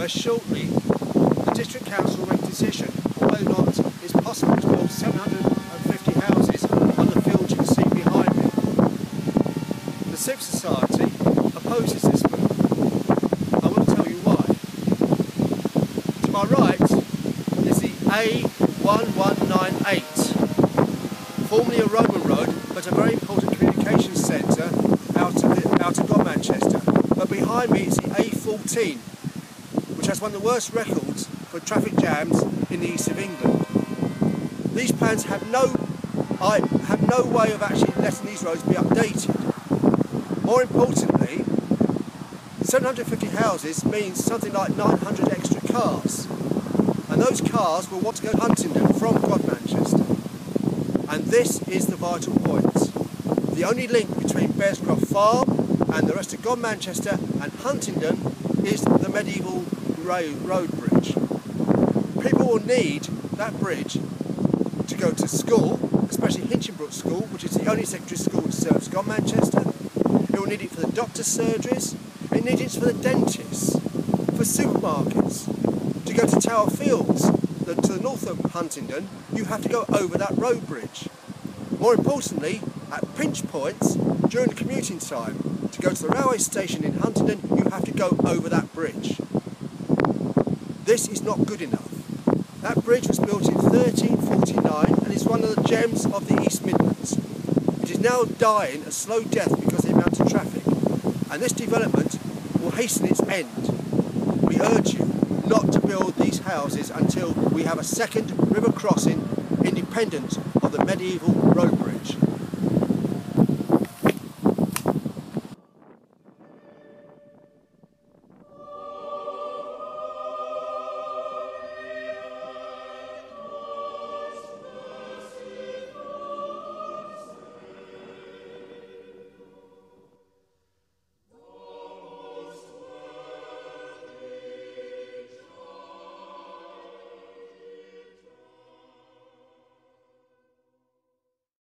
as shortly the District Council will make a decision on whether or not it's possible to build 750 houses on the field you can see behind me. The Civic Society opposes this move. I want to tell you why. To my right is the A1198, formerly a Roman road but a very important communications centre out of Godmanchester. But behind me is the A14, which has one of the worst records for traffic jams in the east of England. These plans have no way of actually letting these roads be updated. More importantly, 750 houses means something like 900 extra cars, and those cars will want to go to Huntingdon from Godmanchester. And this is the vital point. The only link between Bearscroft Farm and the rest of Godmanchester and Huntingdon is the medieval road bridge. People will need that bridge to go to school, especially Hinchinbrook School, which is the only secondary school that serves Godmanchester. It will need it for the doctor's surgeries, it needs it for the dentists, for supermarkets. To go to Tower Fields, to the north of Huntingdon, you have to go over that road bridge. More importantly, at pinch points during the commuting time, to go to the railway station in Huntingdon, you have to go over that bridge. This is not good enough. That bridge was built in 1349 and is one of the gems of the East Midlands. It is now dying a slow death because of the amount of traffic, and this development will hasten its end. We urge you not to build these houses until we have a second river crossing independent of the medieval road bridge.